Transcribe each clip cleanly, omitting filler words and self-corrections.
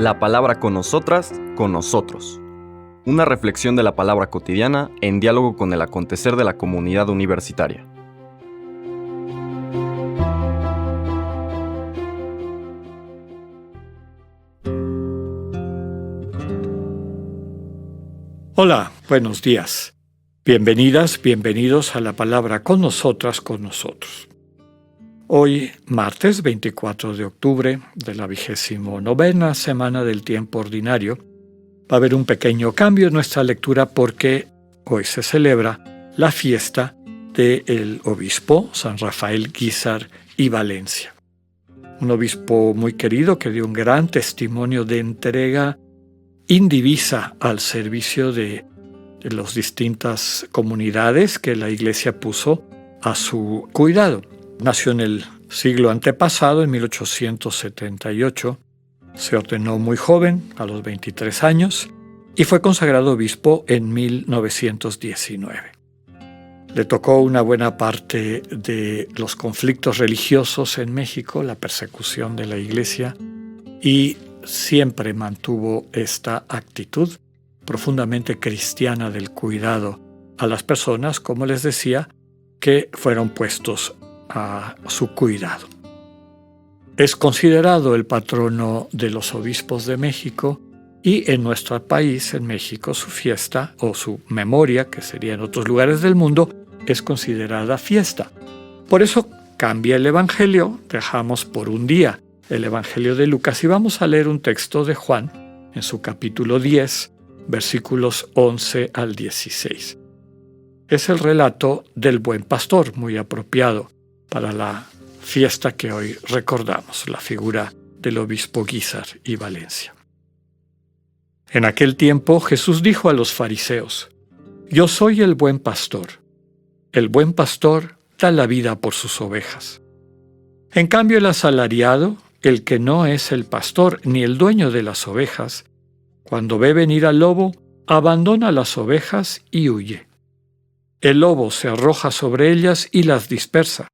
La palabra con nosotras, con nosotros. Una reflexión de la palabra cotidiana en diálogo con el acontecer de la comunidad universitaria. Hola, buenos días. Bienvenidas, bienvenidos a la palabra con nosotras, con nosotros. Hoy, martes 24 de octubre de la 29ª semana del tiempo ordinario, va a haber un pequeño cambio en nuestra lectura porque hoy se celebra la fiesta del obispo San Rafael Guízar y Valencia. Un obispo muy querido que dio un gran testimonio de entrega indivisa al servicio de las distintas comunidades que la Iglesia puso a su cuidado. Nació en el siglo antepasado, en 1878. Se ordenó muy joven, a los 23 años, y fue consagrado obispo en 1919. Le tocó una buena parte de los conflictos religiosos en México, la persecución de la Iglesia, y siempre mantuvo esta actitud profundamente cristiana del cuidado a las personas, como les decía, que fueron puestos a su cuidado. Es considerado el patrono de los obispos de México y en nuestro país, en México, su fiesta o su memoria, que sería en otros lugares del mundo, es considerada fiesta. Por eso cambia el Evangelio, dejamos por un día el Evangelio de Lucas y vamos a leer un texto de Juan en su capítulo 10, versículos 11 al 16. Es el relato del buen pastor, muy apropiado para la fiesta que hoy recordamos, la figura del obispo Guízar y Valencia. En aquel tiempo Jesús dijo a los fariseos: «Yo soy el buen pastor. El buen pastor da la vida por sus ovejas. En cambio el asalariado, el que no es el pastor ni el dueño de las ovejas, cuando ve venir al lobo, abandona las ovejas y huye. El lobo se arroja sobre ellas y las dispersa,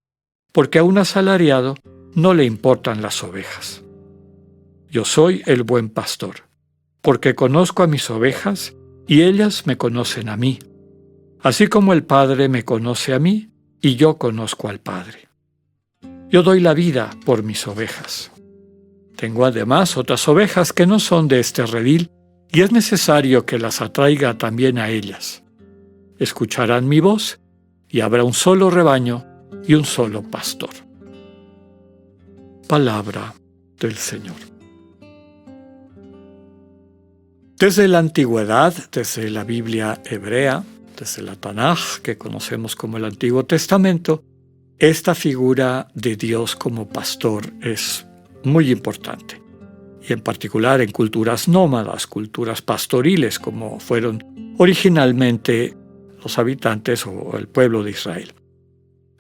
porque a un asalariado no le importan las ovejas. Yo soy el buen pastor, porque conozco a mis ovejas y ellas me conocen a mí, así como el Padre me conoce a mí y yo conozco al Padre. Yo doy la vida por mis ovejas. Tengo además otras ovejas que no son de este redil y es necesario que las atraiga también a ellas. Escucharán mi voz y habrá un solo rebaño y un solo pastor». Palabra del Señor. Desde la antigüedad, desde la Biblia hebrea, desde la Tanaj, que conocemos como el Antiguo Testamento, esta figura de Dios como pastor es muy importante. Y en particular en culturas nómadas, culturas pastoriles, como fueron originalmente los habitantes o el pueblo de Israel.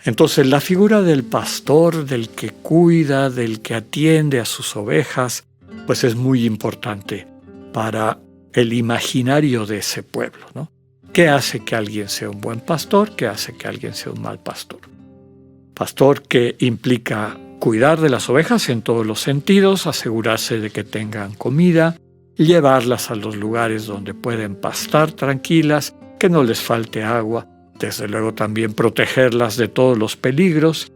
Entonces la figura del pastor, del que cuida, del que atiende a sus ovejas, pues es muy importante para el imaginario de ese pueblo, ¿no? ¿Qué hace que alguien sea un buen pastor? ¿Qué hace que alguien sea un mal pastor? Pastor que implica cuidar de las ovejas en todos los sentidos, asegurarse de que tengan comida, llevarlas a los lugares donde pueden pastar tranquilas, que no les falte agua, desde luego también protegerlas de todos los peligros.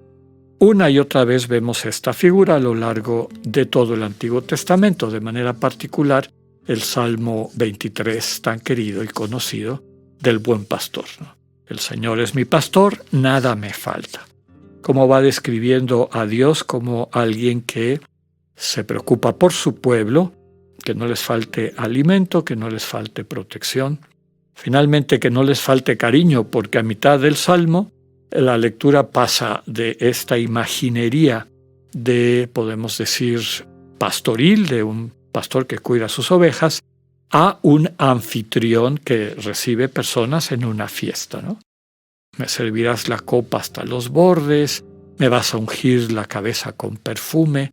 Una y otra vez vemos esta figura a lo largo de todo el Antiguo Testamento, de manera particular el Salmo 23, tan querido y conocido, del buen pastor, ¿no? El Señor es mi pastor, nada me falta. Como va describiendo a Dios como alguien que se preocupa por su pueblo, que no les falte alimento, que no les falte protección. Finalmente, que no les falte cariño, porque a mitad del Salmo la lectura pasa de esta imaginería de, podemos decir, pastoril, de un pastor que cuida sus ovejas, a un anfitrión que recibe personas en una fiesta, ¿no? Me servirás la copa hasta los bordes, me vas a ungir la cabeza con perfume.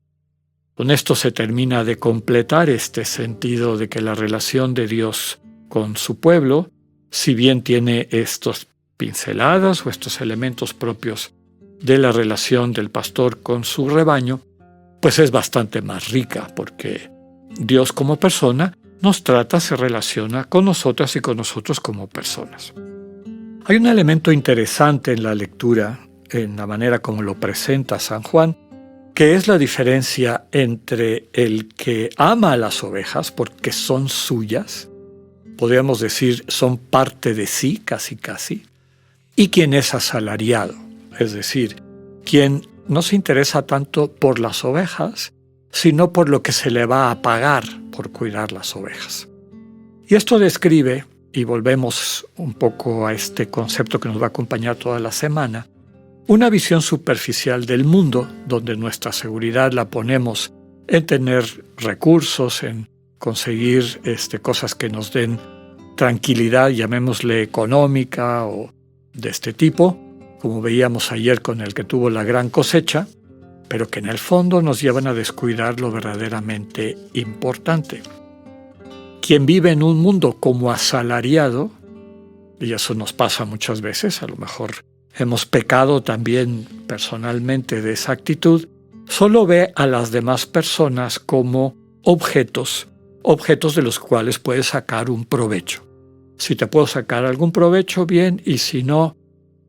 Con esto se termina de completar este sentido de que la relación de Dios con su pueblo, si bien tiene estas pinceladas o estos elementos propios de la relación del pastor con su rebaño, pues es bastante más rica porque Dios como persona nos trata, se relaciona con nosotras y con nosotros como personas. Hay un elemento interesante en la lectura, en la manera como lo presenta San Juan, que es la diferencia entre el que ama a las ovejas porque son suyas, podríamos decir son parte de sí, casi, y quien es asalariado, es decir, quien no se interesa tanto por las ovejas, sino por lo que se le va a pagar por cuidar las ovejas. Y esto describe, y volvemos un poco a este concepto que nos va a acompañar toda la semana, una visión superficial del mundo, donde nuestra seguridad la ponemos en tener recursos, en conseguir cosas que nos den tranquilidad, llamémosle económica o de este tipo, como veíamos ayer con el que tuvo la gran cosecha, pero que en el fondo nos llevan a descuidar lo verdaderamente importante. Quien vive en un mundo como asalariado, y eso nos pasa muchas veces, a lo mejor hemos pecado también personalmente de esa actitud, solo ve a las demás personas como objetos de los cuales puedes sacar un provecho. Si te puedo sacar algún provecho, bien, y si no,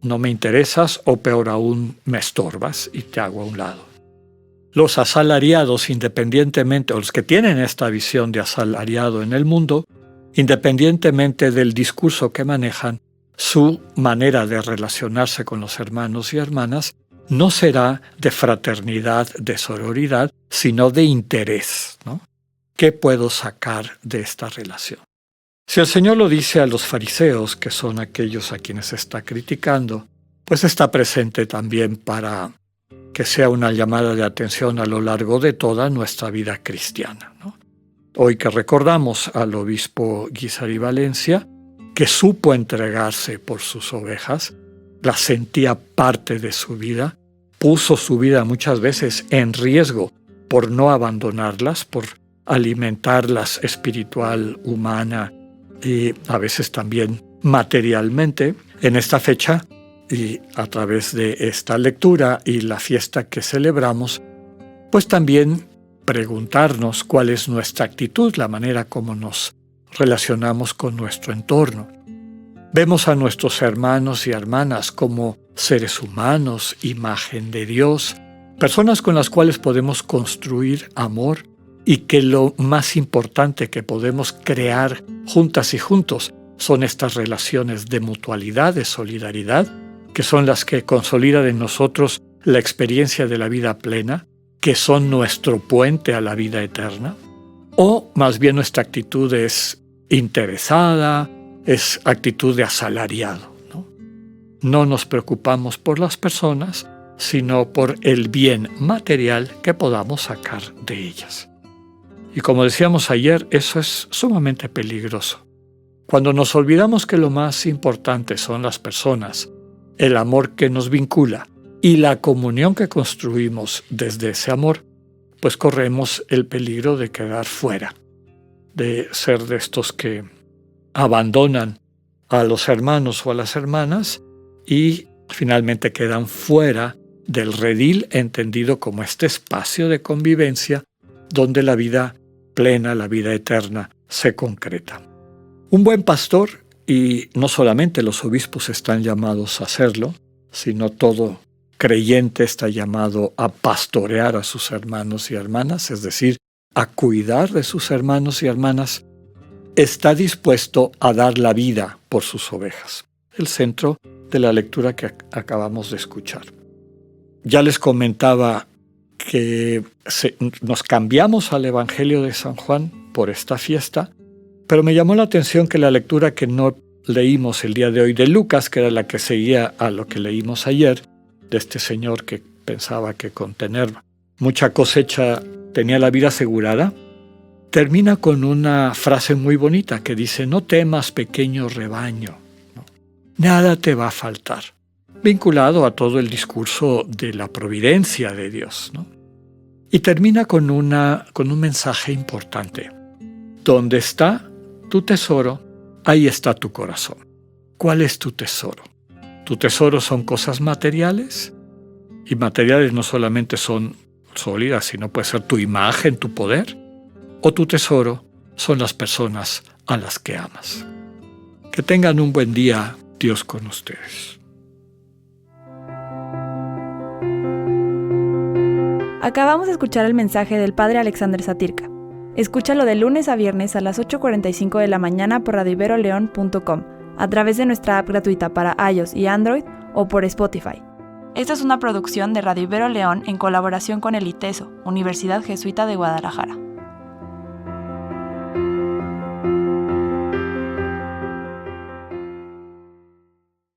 no me interesas o peor aún, me estorbas y te hago a un lado. Los asalariados, independientemente, o los que tienen esta visión de asalariado en el mundo, independientemente del discurso que manejan, su manera de relacionarse con los hermanos y hermanas no será de fraternidad, de sororidad, sino de interés, ¿no? ¿Qué puedo sacar de esta relación? Si el Señor lo dice a los fariseos, que son aquellos a quienes está criticando, pues está presente también para que sea una llamada de atención a lo largo de toda nuestra vida cristiana, ¿no? Hoy que recordamos al obispo Guízar y Valencia, que supo entregarse por sus ovejas, las sentía parte de su vida, puso su vida muchas veces en riesgo por no abandonarlas, por alimentarlas espiritual, humana y a veces también materialmente. En esta fecha y a través de esta lectura y la fiesta que celebramos, pues también preguntarnos cuál es nuestra actitud, la manera como nos relacionamos con nuestro entorno. Vemos a nuestros hermanos y hermanas como seres humanos, imagen de Dios, personas con las cuales podemos construir amor y que lo más importante que podemos crear juntas y juntos son estas relaciones de mutualidad, de solidaridad, que son las que consolidan en nosotros la experiencia de la vida plena, que son nuestro puente a la vida eterna. O más bien nuestra actitud es interesada, es actitud de asalariado, ¿no? No nos preocupamos por las personas, sino por el bien material que podamos sacar de ellas. Y como decíamos ayer, eso es sumamente peligroso. Cuando nos olvidamos que lo más importante son las personas, el amor que nos vincula y la comunión que construimos desde ese amor, pues corremos el peligro de quedar fuera, de ser de estos que abandonan a los hermanos o a las hermanas y finalmente quedan fuera del redil entendido como este espacio de convivencia donde la vida plena, la vida eterna, se concreta. Un buen pastor, y no solamente los obispos están llamados a hacerlo, sino todo creyente está llamado a pastorear a sus hermanos y hermanas, es decir, a cuidar de sus hermanos y hermanas, está dispuesto a dar la vida por sus ovejas. El centro de la lectura que acabamos de escuchar. Ya les comentaba que nos cambiamos al Evangelio de San Juan por esta fiesta, pero me llamó la atención que la lectura que no leímos el día de hoy de Lucas, que era la que seguía a lo que leímos ayer, de este señor que pensaba que con tener mucha cosecha tenía la vida asegurada, termina con una frase muy bonita que dice: no temas, pequeño rebaño, ¿no? Nada te va a faltar, vinculado a todo el discurso de la providencia de Dios, ¿no? Y termina con un mensaje importante. Donde está tu tesoro, ahí está tu corazón. ¿Cuál es tu tesoro? Tu tesoro son cosas materiales, y materiales no solamente son sólidas, sino puede ser tu imagen, tu poder. o tu tesoro son las personas a las que amas. Que tengan un buen día, Dios con ustedes. Acabamos de escuchar el mensaje del Padre Alexander Satirka. Escúchalo de lunes a viernes a las 8:45 de la mañana por radioiberoleon.com, a través de nuestra app gratuita para iOS y Android o por Spotify. Esta es una producción de Radio Ibero León en colaboración con el ITESO, Universidad Jesuita de Guadalajara.